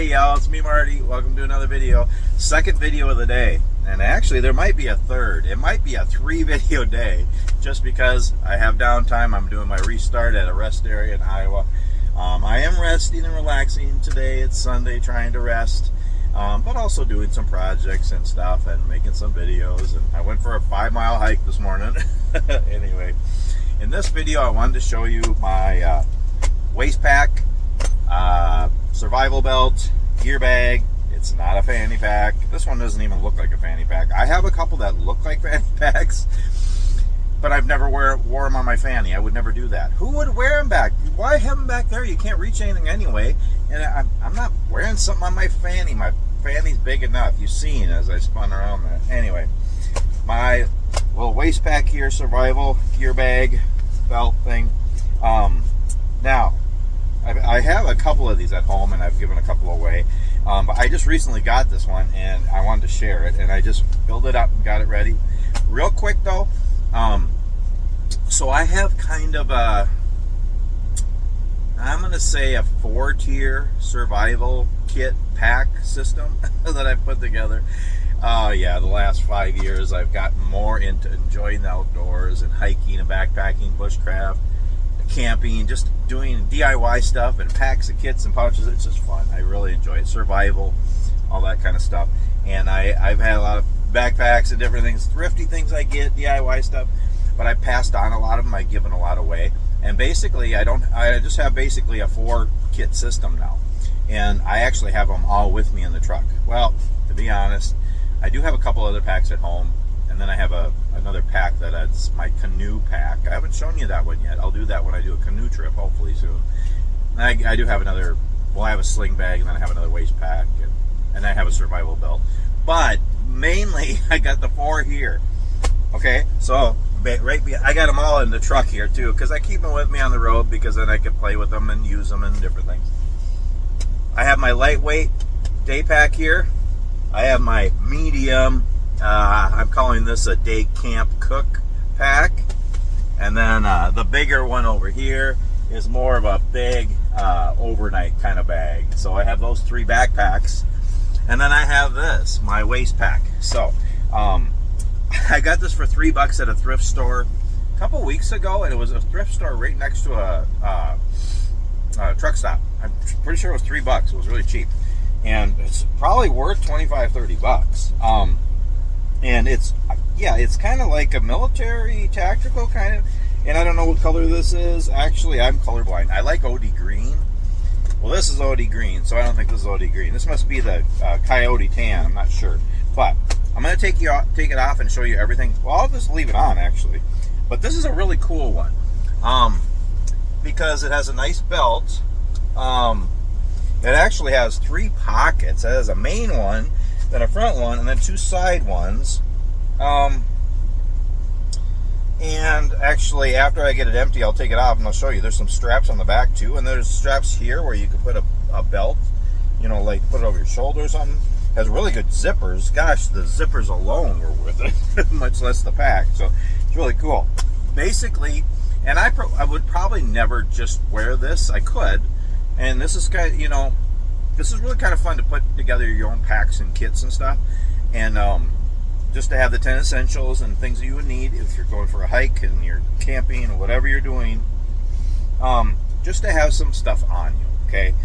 Hey y'all, it's me Marty. Welcome to another video. Second video of the day. And actually there might be a third. It might be a 3 video day just because I have downtime. I'm doing my restart at a rest area in Iowa. I am resting and relaxing today. It's Sunday, trying to rest. But also doing some projects and stuff and making some videos. And I went for a 5-mile hike this morning. Anyway, in this video I wanted to show you my waist pack, survival belt, gear bag. It's not a fanny pack. This one doesn't even look like a fanny pack. I have a couple that look like fanny packs, but I've never wore them on my fanny. I would never do that. Who would wear them back? Why have them back there? You can't reach anything anyway. And I'm not wearing something on my fanny. My fanny's big enough. You've seen as I spun around that. Anyway, my little waist pack here, survival gear bag, belt thing. Now, I have a couple of these at home, and I've given a couple away. But I just recently got this one, and I wanted to share it, and I just built it up and got it ready. Real quick, though, so I have kind of a, I'm going to say a 4-tier survival kit pack system that I put together. Yeah, the last 5 years I've gotten more into enjoying the outdoors and hiking and backpacking, bushcraft, camping, just doing DIY stuff and packs of kits and pouches. It's just fun. I really enjoy it. Survival, all that kind of stuff. And I've had a lot of backpacks and different things, thrifty things I get, DIY stuff, but I passed on a lot of them. I've given a lot away. And basically I just have basically a 4-kit system now. And I actually have them all with me in the truck. Well, to be honest, I do have a couple other packs at home. And then I have another pack that's my canoe pack. I haven't shown you that one yet. I'll do that when I do a canoe trip, hopefully soon. And I do have another, well, I have a sling bag, and then I have another waist pack, and I have a survival belt. But mainly, I got the 4 here. Okay, so I got them all in the truck here too, because I keep them with me on the road, because then I can play with them and use them and different things. I have my lightweight day pack here. I have my medium, I'm calling this a day camp cook pack. And then the bigger one over here is more of a big overnight kind of bag. So I have those 3 backpacks. And then I have this, my waist pack. So I got this for $3 at a thrift store a couple weeks ago, and it was a thrift store right next to a truck stop. I'm pretty sure it was $3. It was really cheap. And it's probably worth $25-30. And it's kind of like a military tactical kind of, and I don't know what color this is. Actually, I'm colorblind. I like OD green. Well, this is OD green, so I don't think this is OD green. This must be the coyote tan. I'm not sure, but I'm going to take it off and show you everything. Well, I'll just leave it on actually, but this is a really cool one because it has a nice belt. It actually has 3 pockets. It has a main one, then a front one, and then 2 side ones. And actually, after I get it empty, I'll take it off and I'll show you. There's some straps on the back too, and there's straps here where you can put a belt, you know, like put it over your shoulder or something. It has really good zippers. Gosh, the zippers alone were worth it, much less the pack. So it's really cool. Basically, and I would probably never just wear this. I could, and this is kind of, you know, this is really kind of fun to put together your own packs and kits and stuff. And just to have the 10 essentials and things that you would need if you're going for a hike and you're camping or whatever you're doing. Just to have some stuff on you, okay?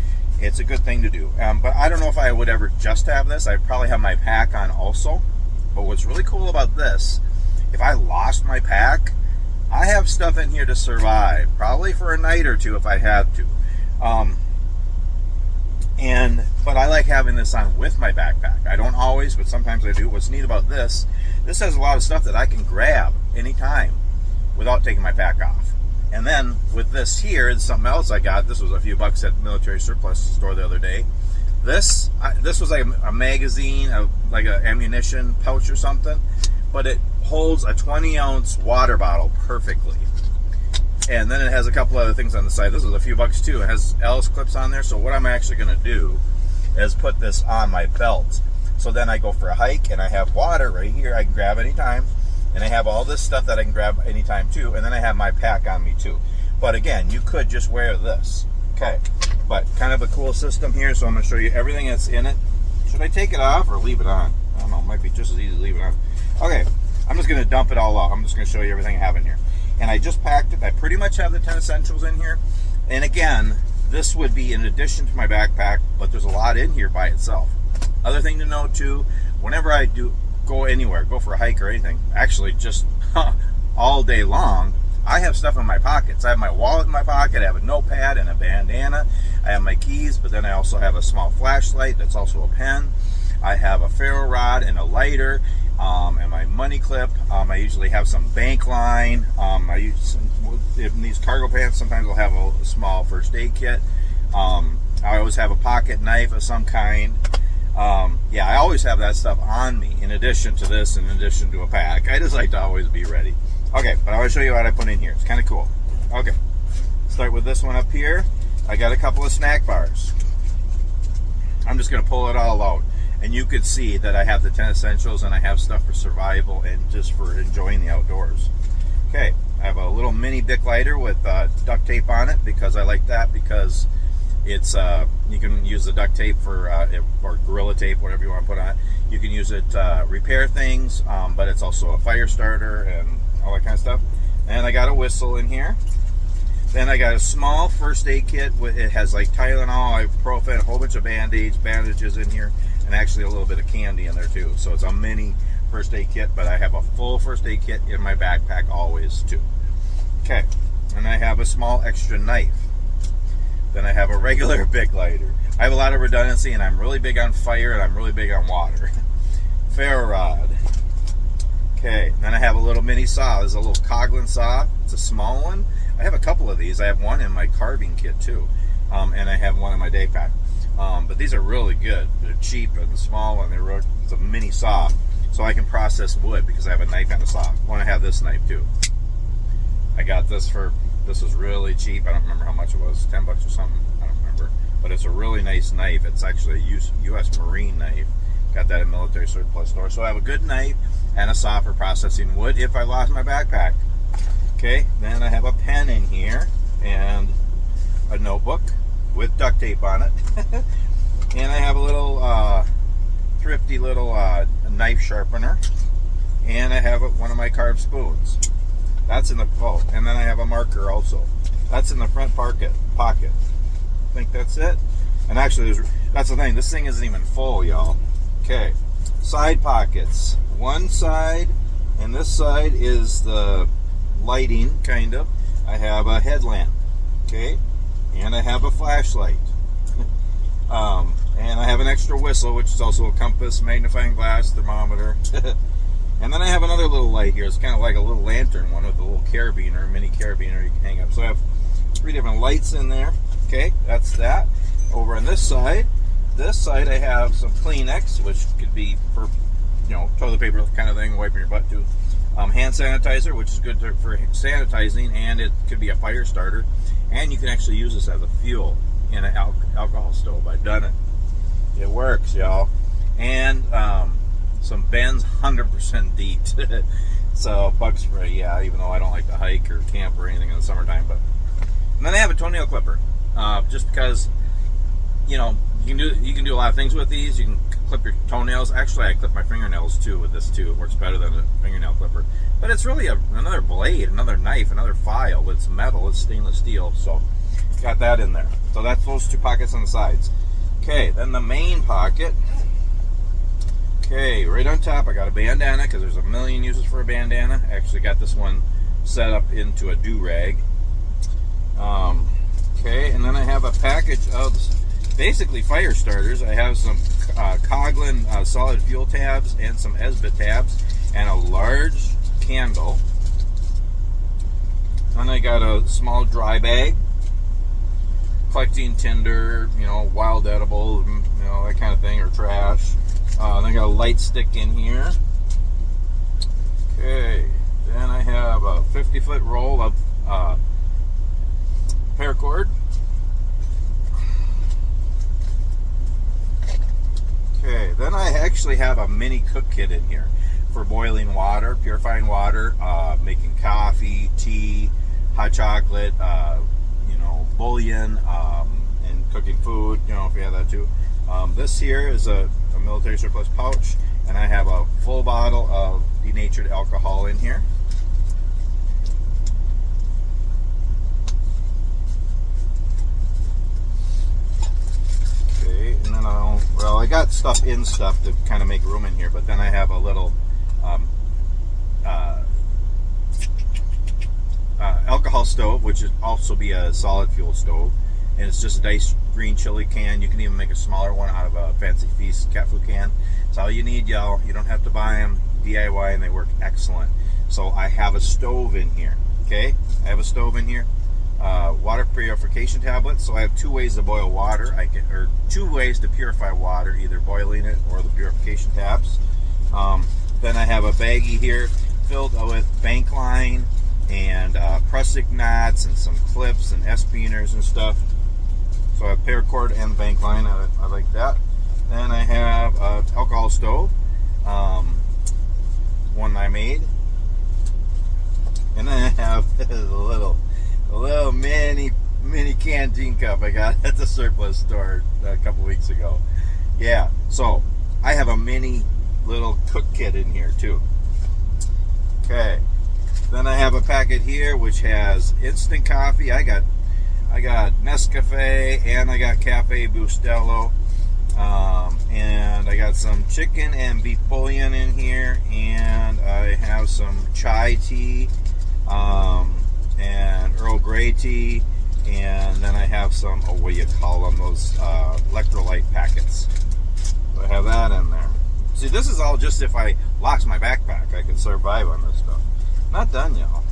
It's a good thing to do. But I don't know if I would ever just have this. I'd probably have my pack on also. But what's really cool about this, if I lost my pack, I have stuff in here to survive. Probably for a night or 2 if I had to. But I like having this on with my backpack. I don't always, but sometimes I do. What's neat about this has a lot of stuff that I can grab anytime without taking my pack off. And then with this here, it's something else I got. This was a few bucks at military surplus store the other day. This was like a magazine, like an ammunition pouch or something, but it holds a 20-ounce water bottle perfectly. And then it has a couple other things on the side. This was a few bucks too. It has Ellis clips on there. So what I'm actually going to do is put this on my belt. So then I go for a hike and I have water right here I can grab anytime. And I have all this stuff that I can grab anytime too. And then I have my pack on me too. But again, you could just wear this. Okay. but kind of a cool system here. So I'm going to show you everything that's in it. Should I take it off or leave it on? I don't know. It might be just as easy to leave it on. Okay, I'm just going to dump it all out. I'm just going to show you everything I have in here. And I just packed it. I pretty much have the 10 essentials in here. And again, this would be in addition to my backpack, but there's a lot in here by itself. Other thing to note too, whenever I do go anywhere, go for a hike or anything, actually just all day long, I have stuff in my pockets. I have my wallet in my pocket, I have a notepad and a bandana, I have my keys, but then I also have a small flashlight that's also a pen. I have a ferro rod and a lighter, and my money clip. I usually have some bank line. I use in these cargo pants, sometimes I'll have a small first aid kit. I always have a pocket knife of some kind. Yeah, I always have that stuff on me in addition to this, in addition to a pack. I just like to always be ready. Okay, but I want to show you what I put in here. It's kind of cool. Okay, start with this one up here. I got a couple of snack bars. I'm just going to pull it all out. And you could see that I have the 10 essentials and I have stuff for survival and just for enjoying the outdoors. Okay, I have a little mini Bic lighter with duct tape on it because I like that, because it's you can use the duct tape for or Gorilla Tape, whatever you want to put on it. You can use it to repair things, but it's also a fire starter and all that kind of stuff. And I got a whistle in here. Then I got a small first aid kit. It has like Tylenol, ibuprofen, a whole bunch of bandages in here, and actually a little bit of candy in there too. So it's a mini first aid kit, but I have a full first aid kit in my backpack always too. Okay, and I have a small extra knife. Then I have a regular Bic lighter. I have a lot of redundancy, and I'm really big on fire, and I'm really big on water. Ferro rod. Okay, then I have a little mini saw. There's a little Coghlan saw. It's a small one. I have a couple of these. I have one in my carving kit too, and I have one in my day pack. But these are really good. They're cheap and small, and it's a mini saw, so I can process wood because I have a knife and a saw. I want to have this knife too. I got this was really cheap. I don't remember how much it was, $10 or something. I don't remember, but it's a really nice knife. It's actually a U.S. Marine knife. Got that at military surplus store. So I have a good knife and a saw for processing wood if I lost my backpack. Okay, then I have a pen in here and a notebook with duct tape on it. And I have a little thrifty little knife sharpener. And I have one of my carved spoons. That's in the and then I have a marker also. That's in the front pocket. I think that's it. And actually, that's the thing. This thing isn't even full, y'all. Okay, side pockets. One side, and this side is the lighting, kind of. I have a headlamp, okay, and I have a flashlight. And I have an extra whistle, which is also a compass, magnifying glass, thermometer. And then I have another little light here. It's kind of like a little lantern one with a little carabiner, mini carabiner you can hang up. So I have 3 different lights in there. Okay, that's that. Over on this side I have some Kleenex, which could be for, toilet paper kind of thing, wiping your butt too. Hand sanitizer, which is good for sanitizing, and it could be a fire starter. And you can actually use this as a fuel in an alcohol stove. I've done it. It works, y'all. And some Ben's 100% DEET. So bug spray, yeah, even though I don't like to hike or camp or anything in the summertime. And then I have a toenail clipper, just because, you can do a lot of things with these. You can clip your toenails. Actually, I clip my fingernails too with this too. It works better than a fingernail clipper. But it's really another blade, another knife, another file. It's metal, it's stainless steel. So got that in there. So that's those 2 pockets on the sides. Okay, then the main pocket. Okay, right on top I got a bandana, because there's a million uses for a bandana. I actually got this one set up into a do-rag. Okay, and then I have a package of basically fire starters. I have some Coghlan solid fuel tabs and some Esbit tabs and a large candle. Then I got a small dry bag, collecting tinder, wild edibles, that kind of thing, or trash. Then I got a light stick in here. Okay, then I have a 50-foot roll of paracord. Okay, then I actually have a mini cook kit in here for boiling water, purifying water, making coffee, tea, hot chocolate, bouillon, and cooking food, you know, if you have that too. This here is a military surplus pouch, and I have a full bottle of denatured alcohol in here. Okay, and then I got stuff to kind of make room in here, but then I have a little alcohol stove, which would also be a solid fuel stove, and it's just a diced green chili can. You can even make a smaller one out of a Fancy Feast cat food can. It's all you need, y'all. You don't have to buy them, DIY, and they work excellent. So I have a stove in here. Okay, I have a stove in here. Water purification tablets. So I have two ways to boil water. Or two ways to purify water, either boiling it or the purification tabs. Then I have a baggie here filled with bank line and prusik knots and some clips and S-peeners and stuff. So I have paracord and bank line. I like that. Then I have an alcohol stove, one I made, and then I have a little mini canteen cup I got at the surplus store a couple weeks ago. Yeah, so I have a mini little cook kit in here too. Okay. Then I have a packet here which has instant coffee. I got Nescafe and I got Cafe Bustelo, and I got some chicken and beef bouillon in here, and I have some chai tea, and Earl Grey tea, and then I have some, what do you call them, those electrolyte packets. So I have that in there. See, this is all just if I lost my backpack, I can survive on this stuff. Not done, y'all.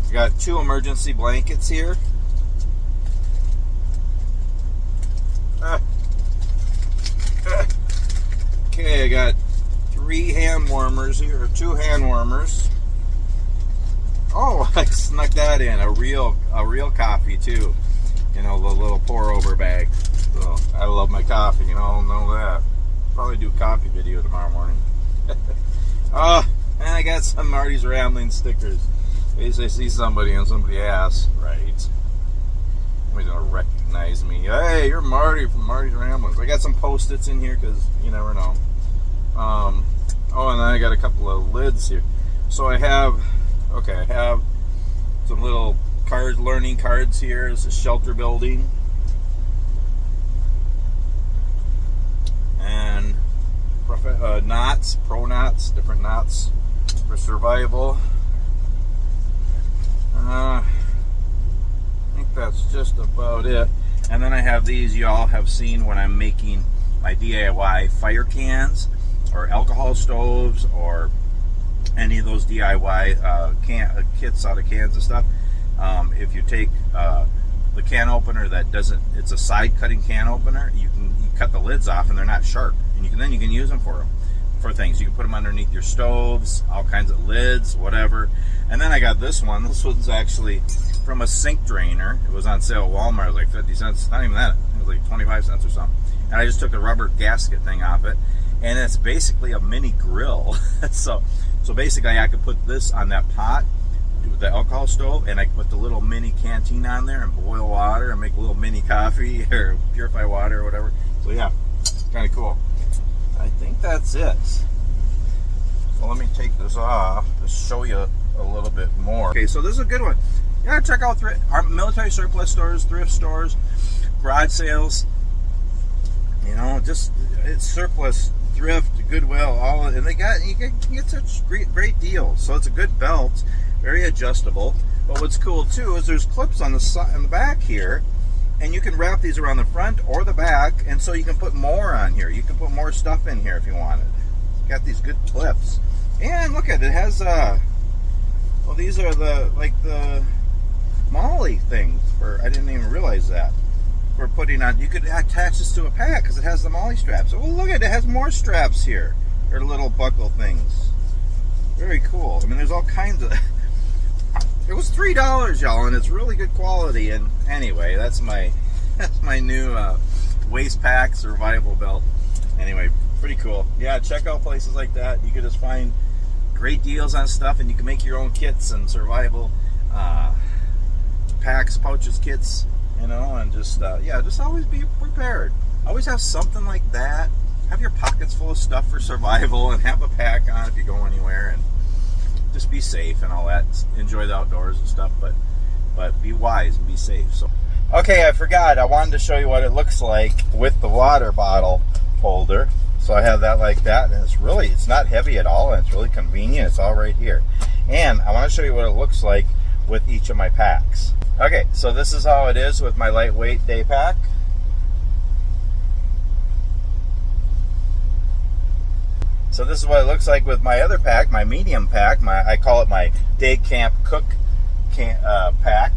I got 2 emergency blankets here. Okay, I got 3 hand warmers here, or 2 hand warmers. Oh, I snuck that in. A real coffee too. You know, the little pour over bag. So I love my coffee, you know that. Probably do a coffee video tomorrow morning. And I got some Marty's Rambling stickers. In case I see somebody and somebody asks, right? Somebody's gonna recognize me. Hey, you're Marty from Marty's Ramblings. I got some Post-its in here because you never know. Oh, and then I got a couple of lids here. So I have some little cards, learning cards here. It's a shelter building. And knots, pro knots, different knots for survival. I think that's just about it. And then I have these you all have seen when I'm making my DIY fire cans or alcohol stoves or any of those DIY kits out of cans and stuff. If you take the can opener that doesn't, it's a side cutting can opener, you cut the lids off and they're not sharp, and then you can use them for things. You can put them underneath your stoves, all kinds of lids, whatever. And then I got this one. This one's actually from a sink drainer. It was on sale at Walmart. It was like 50 cents. Not even that. It was like 25 cents or something. And I just took the rubber gasket thing off it. And it's basically a mini grill. So basically I could put this on that pot with the alcohol stove, and I could put the little mini canteen on there and boil water and make a little mini coffee or purify water or whatever. So yeah, kind of cool. I think that's it. So let me take this off to show you a little bit more. Okay, so this is a good one. You gotta check out our military surplus stores, thrift stores, garage sales. You know, just it's surplus, thrift, Goodwill, all, and you can get such great deals. So it's a good belt, very adjustable. But what's cool too is there's clips on the side, on the back here, and you can wrap these around the front or the back, and so you can put more on here. You can put more stuff in here if you wanted. Got these good clips, and look at it. It has well, these are the MOLLE things for. I didn't even realize that. For putting on, you could attach this to a pack because it has the MOLLE straps. Oh, look at it. It has more straps here, or little buckle things. Very cool. I mean, there's all kinds of. It was $3, y'all, and it's really good quality. And anyway, that's my new waist pack survival belt. Anyway, pretty cool. Yeah, check out places like that. You can just find great deals on stuff, and you can make your own kits and survival packs, pouches, kits. you know, and just yeah, just always be prepared. Always have something like that. Have your pockets full of stuff for survival, and have a pack on if you go anywhere, and just be safe and all that. Enjoy the outdoors and stuff, but be wise and be safe. So, okay, I forgot. I wanted to show you what it looks like with the water bottle holder. So I have that like that, and it's not heavy at all, and it's really convenient. It's all right here. And I want to show you what it looks like with each of my packs. Okay, so this is how it is with my lightweight day pack. So this is what it looks like with my other pack, my medium pack. I call it my day camp cook pack.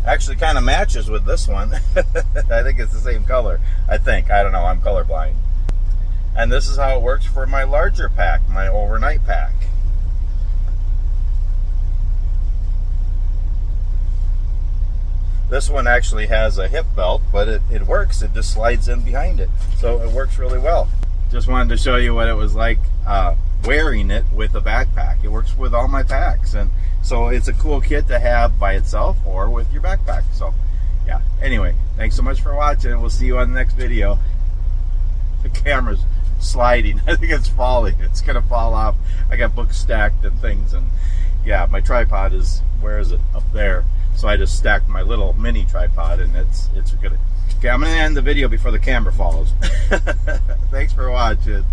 Actually kind of matches with this one. I think it's the same color. I don't know, I'm colorblind. And this is how it works for my larger pack, my overnight pack. This one actually has a hip belt, but it works. It just slides in behind it. So it works really well. Just wanted to show you what it was like wearing it with a backpack. It works with all my packs. And so it's a cool kit to have by itself or with your backpack. So yeah, anyway, thanks so much for watching. We'll see you on the next video. The camera's sliding. I think it's falling. It's gonna fall off. I got books stacked and things, and yeah, my tripod is, where is it? Up there. So I just stacked my little mini tripod, and it's good. Okay, I'm gonna end the video before the camera falls. Thanks for watching.